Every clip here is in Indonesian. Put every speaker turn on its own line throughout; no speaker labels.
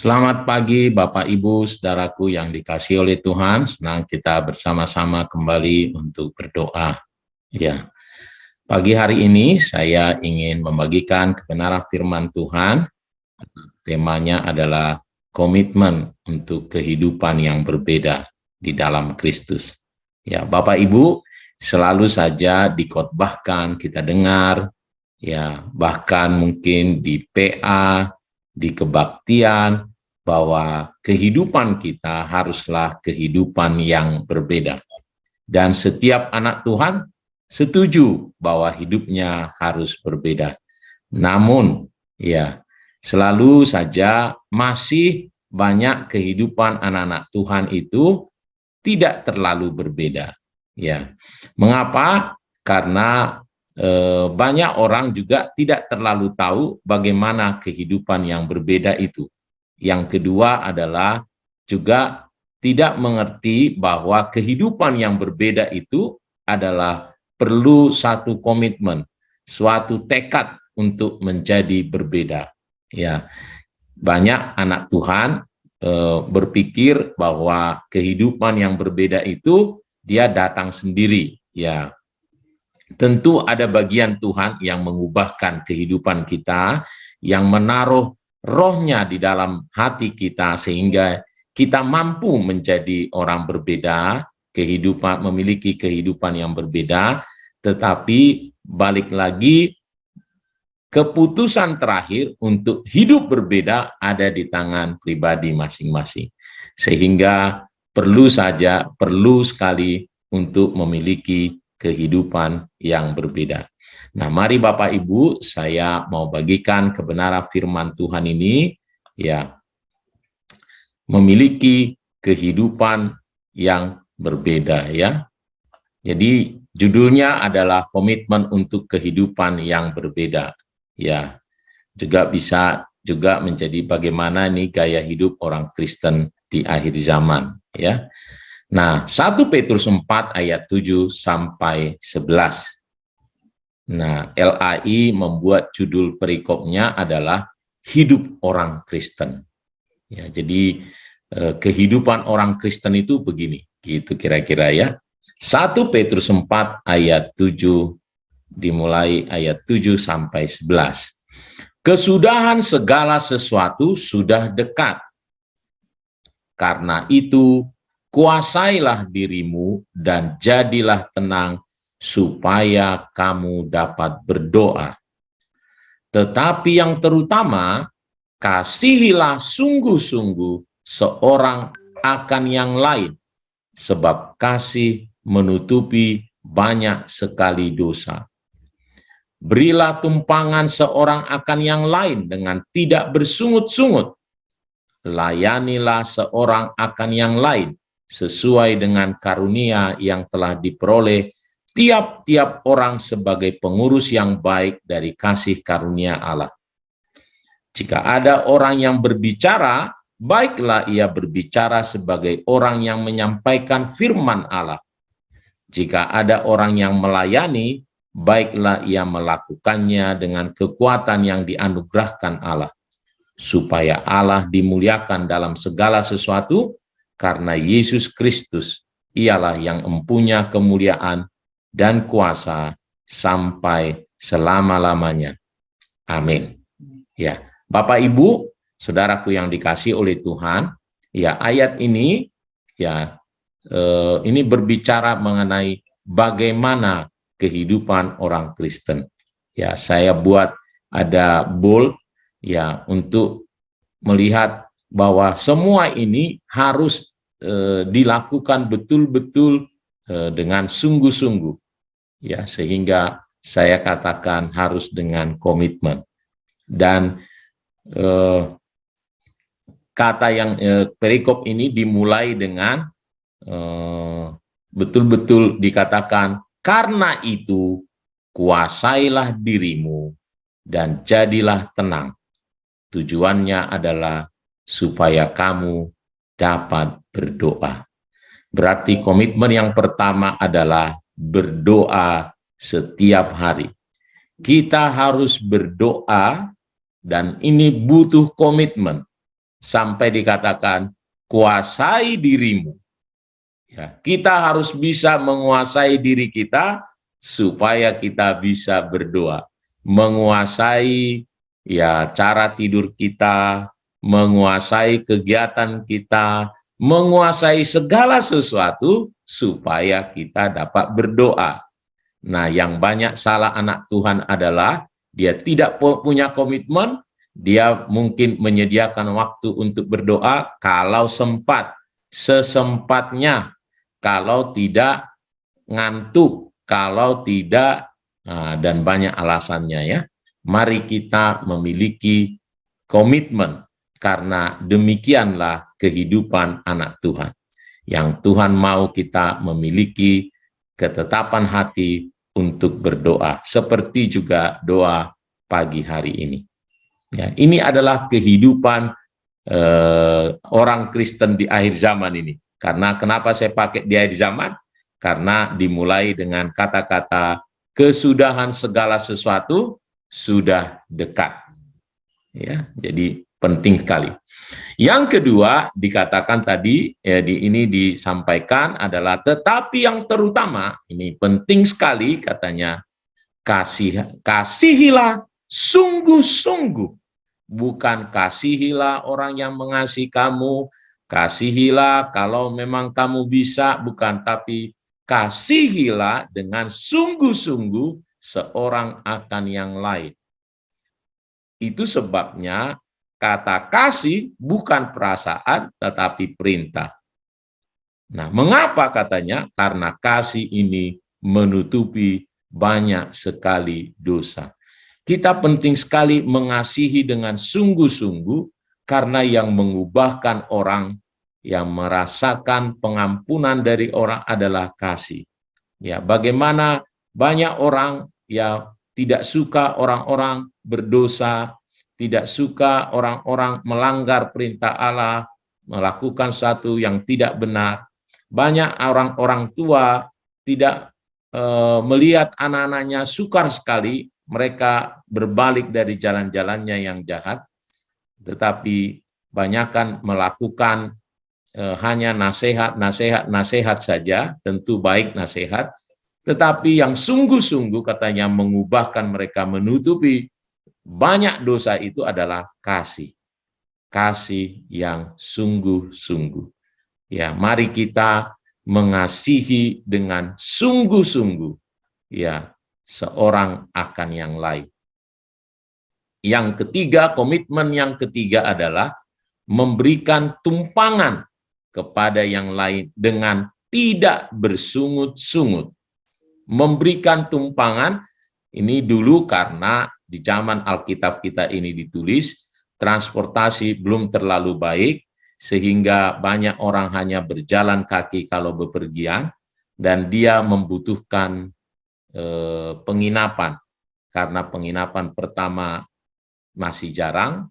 Selamat pagi Bapak Ibu, saudaraku yang dikasihi oleh Tuhan. Senang kita bersama-sama kembali untuk berdoa. Ya, pagi hari ini saya ingin membagikan kebenaran firman Tuhan. Temanya adalah komitmen untuk kehidupan yang berbeda di dalam Kristus. Ya, Bapak Ibu, selalu saja dikhotbahkan, kita dengar, ya, bahkan mungkin di PA, di kebaktian, bahwa kehidupan kita haruslah kehidupan yang berbeda. Dan setiap anak Tuhan setuju bahwa hidupnya harus berbeda. Namun, ya, selalu saja masih banyak kehidupan anak-anak Tuhan itu tidak terlalu berbeda. Ya, mengapa? Karena banyak orang juga tidak terlalu tahu bagaimana kehidupan yang berbeda itu. Yang kedua adalah juga tidak mengerti bahwa kehidupan yang berbeda itu adalah perlu satu komitmen, suatu tekad untuk menjadi berbeda. Ya, banyak anak Tuhan berpikir bahwa kehidupan yang berbeda itu dia datang sendiri. Ya, tentu ada bagian Tuhan yang mengubahkan kehidupan kita, yang menaruh rohnya di dalam hati kita sehingga kita mampu menjadi orang berbeda, kehidupan memiliki kehidupan yang berbeda, tetapi balik lagi keputusan terakhir untuk hidup berbeda ada di tangan pribadi masing-masing. Sehingga perlu sekali untuk memiliki kehidupan yang berbeda. Nah, mari Bapak Ibu, saya mau bagikan kebenaran firman Tuhan ini, ya, memiliki kehidupan yang berbeda, ya. Jadi judulnya adalah komitmen untuk kehidupan yang berbeda. Ya, juga bisa juga menjadi bagaimana nih gaya hidup orang Kristen di akhir zaman, ya. Nah, 1 Petrus 4 ayat 7 sampai 11. Nah, LAI membuat judul perikopnya adalah hidup orang Kristen. Ya, jadi kehidupan orang Kristen itu begini, gitu kira-kira ya. 1 Petrus 4 ayat 7 dimulai ayat 7 sampai 11. Kesudahan segala sesuatu sudah dekat. Karena itu, kuasailah dirimu dan jadilah tenang supaya kamu dapat berdoa. Tetapi yang terutama, kasihilah sungguh-sungguh seorang akan yang lain, sebab kasih menutupi banyak sekali dosa. Berilah tumpangan seorang akan yang lain dengan tidak bersungut-sungut. Layanilah seorang akan yang lain sesuai dengan karunia yang telah diperoleh tiap-tiap orang sebagai pengurus yang baik dari kasih karunia Allah. Jika ada orang yang berbicara, baiklah ia berbicara sebagai orang yang menyampaikan firman Allah. Jika ada orang yang melayani, baiklah ia melakukannya dengan kekuatan yang dianugerahkan Allah, supaya Allah dimuliakan dalam segala sesuatu, karena Yesus Kristus ialah yang empunya kemuliaan dan kuasa sampai selama-lamanya. Amin. Ya, Bapak Ibu, saudaraku yang dikasihi oleh Tuhan, ya, ayat ini ya ini berbicara mengenai bagaimana kehidupan orang Kristen. Ya, saya buat ada bold ya untuk melihat bahwa semua ini harus dilakukan betul-betul dengan sungguh-sungguh, ya, sehingga saya katakan harus dengan komitmen. Dan kata yang perikop ini dimulai dengan betul-betul dikatakan, karena itu kuasailah dirimu dan jadilah tenang. Tujuannya adalah supaya kamu dapat berdoa. Berarti komitmen yang pertama adalah berdoa setiap hari. Kita harus berdoa dan ini butuh komitmen. sampai dikatakan kuasai dirimu. Ya, kita harus bisa menguasai diri kita supaya kita bisa berdoa, menguasai ya cara tidur kita, menguasai kegiatan kita, menguasai segala sesuatu supaya kita dapat berdoa. Nah, yang banyak salah anak Tuhan adalah dia tidak punya komitmen, dia mungkin menyediakan waktu untuk berdoa kalau sempat, sesempatnya, kalau tidak ngantuk, kalau tidak, dan banyak alasannya ya. Mari kita memiliki komitmen, karena demikianlah kehidupan anak Tuhan. Yang Tuhan mau kita memiliki ketetapan hati untuk berdoa, seperti juga doa pagi hari ini. Ya, ini adalah kehidupan orang Kristen di akhir zaman ini. Karena kenapa saya pakai di akhir zaman? Karena dimulai dengan kata-kata kesudahan segala sesuatu sudah dekat. Ya, jadi penting sekali. Yang kedua dikatakan tadi, ya, ini disampaikan adalah tetapi yang terutama, ini penting sekali katanya, kasihilah sungguh-sungguh. Bukan kasihilah orang yang mengasihi kamu, kasihilah kalau memang kamu bisa, bukan, tapi kasihilah dengan sungguh-sungguh seorang akan yang lain. Itu sebabnya kata kasih bukan perasaan tetapi perintah. Nah, mengapa katanya? Karena kasih ini menutupi banyak sekali dosa. Kita penting sekali mengasihi dengan sungguh-sungguh, karena yang mengubahkan orang, yang merasakan pengampunan dari orang adalah kasih. Ya, bagaimana banyak orang ya tidak suka orang-orang berdosa, tidak suka orang-orang melanggar perintah Allah, melakukan sesuatu yang tidak benar. Banyak orang-orang tua tidak melihat anak-anaknya sukar sekali, mereka berbalik dari jalan-jalannya yang jahat, tetapi banyakkan melakukan hanya nasihat saja, tentu baik nasihat, tetapi yang sungguh-sungguh katanya mengubahkan mereka, menutupi banyak dosa itu adalah kasih. Kasih yang sungguh-sungguh. Ya, mari kita mengasihi dengan sungguh-sungguh, ya, seorang akan yang lain. Yang ketiga, komitmen yang ketiga adalah memberikan tumpangan kepada yang lain dengan tidak bersungut-sungut. Memberikan tumpangan ini dulu karena di zaman Alkitab kita ini ditulis, transportasi belum terlalu baik, sehingga banyak orang hanya berjalan kaki kalau bepergian, dan dia membutuhkan penginapan, karena penginapan pertama masih jarang,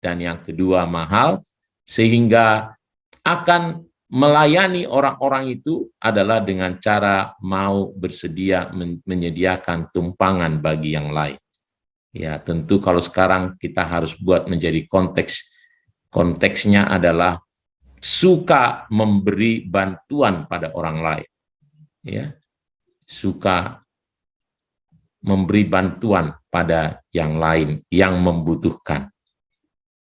dan yang kedua mahal, sehingga akan melayani orang-orang itu adalah dengan cara mau bersedia menyediakan tumpangan bagi yang lain. Ya, tentu kalau sekarang kita harus buat menjadi konteksnya adalah suka memberi bantuan pada orang lain. Ya, suka memberi bantuan pada yang lain yang membutuhkan.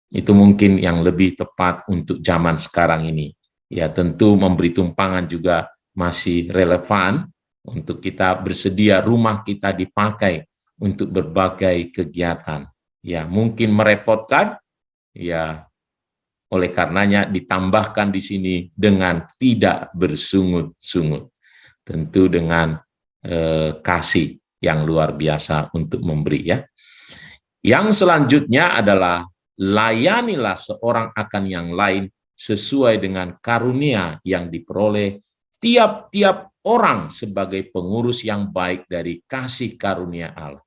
Itu mungkin yang lebih tepat untuk zaman sekarang ini. Ya, tentu memberi tumpangan juga masih relevan untuk kita bersedia rumah kita dipakai untuk berbagai kegiatan. Ya, mungkin merepotkan, ya, oleh karenanya ditambahkan di sini dengan tidak bersungut-sungut. Tentu dengan kasih yang luar biasa untuk memberi, ya. Yang selanjutnya adalah layanilah seorang akan yang lain sesuai dengan karunia yang diperoleh tiap-tiap orang sebagai pengurus yang baik dari kasih karunia Allah.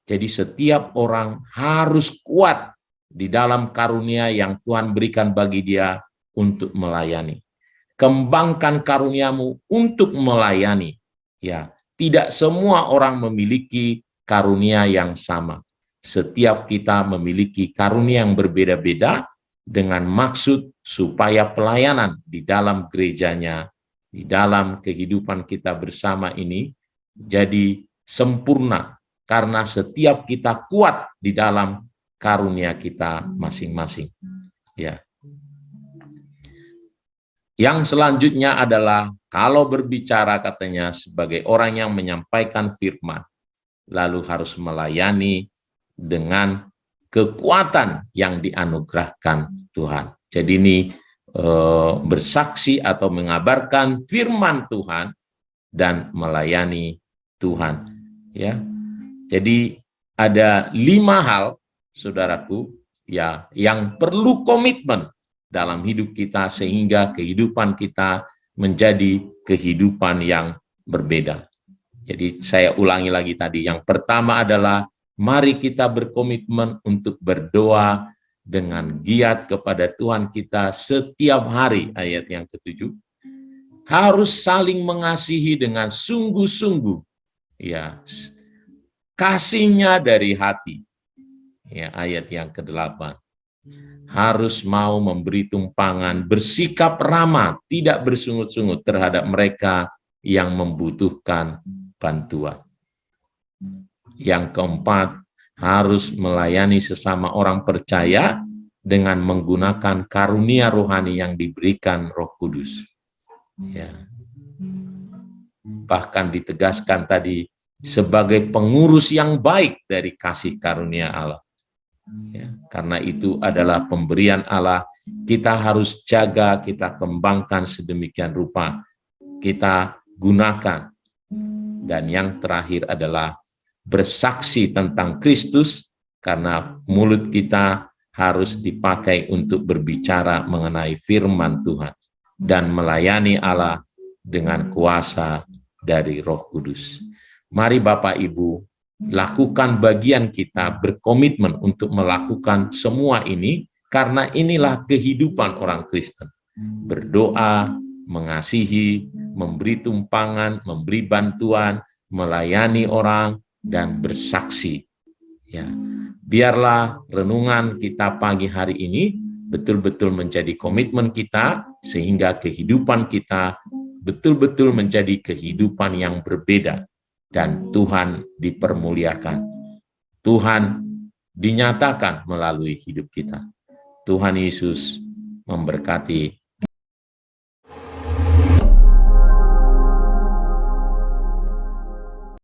Jadi setiap orang harus kuat di dalam karunia yang Tuhan berikan bagi dia untuk melayani. Kembangkan karuniamu untuk melayani. Ya, tidak semua orang memiliki karunia yang sama. Setiap kita memiliki karunia yang berbeda-beda, dengan maksud supaya pelayanan di dalam gerejanya, di dalam kehidupan kita bersama ini jadi sempurna, karena setiap kita kuat di dalam karunia kita masing-masing. Ya. Yang selanjutnya adalah kalau berbicara katanya sebagai orang yang menyampaikan firman, lalu harus melayani dengan kekuatan yang dianugerahkan Tuhan. Jadi ini bersaksi atau mengabarkan firman Tuhan dan melayani Tuhan. Ya, jadi ada 5 hal, saudaraku, ya, yang perlu komitmen dalam hidup kita sehingga kehidupan kita menjadi kehidupan yang berbeda. Jadi saya ulangi lagi tadi, yang pertama adalah mari kita berkomitmen untuk berdoa dengan giat kepada Tuhan kita setiap hari, ayat yang ke-7. Harus saling mengasihi dengan sungguh-sungguh, ya, kasihnya dari hati, ya, ayat yang ke-8. Harus mau memberi tumpangan, bersikap ramah, tidak bersungut-sungut terhadap mereka yang membutuhkan bantuan. Yang keempat, harus melayani sesama orang percaya dengan menggunakan karunia rohani yang diberikan Roh Kudus. Ya. Bahkan ditegaskan tadi sebagai pengurus yang baik dari kasih karunia Allah. Ya, karena itu adalah pemberian Allah, kita harus jaga, kita kembangkan sedemikian rupa, kita gunakan. Dan yang terakhir adalah bersaksi tentang Kristus, karena mulut kita harus dipakai untuk berbicara mengenai firman Tuhan dan melayani Allah dengan kuasa dari Roh Kudus. Mari Bapak Ibu, lakukan bagian kita, berkomitmen untuk melakukan semua ini, karena inilah kehidupan orang Kristen. Berdoa, mengasihi, memberi tumpangan, memberi bantuan, melayani orang, dan bersaksi. Ya, biarlah renungan kita pagi hari ini betul-betul menjadi komitmen kita, sehingga kehidupan kita betul-betul menjadi kehidupan yang berbeda, dan Tuhan dipermuliakan. Tuhan dinyatakan melalui hidup kita. Tuhan Yesus memberkati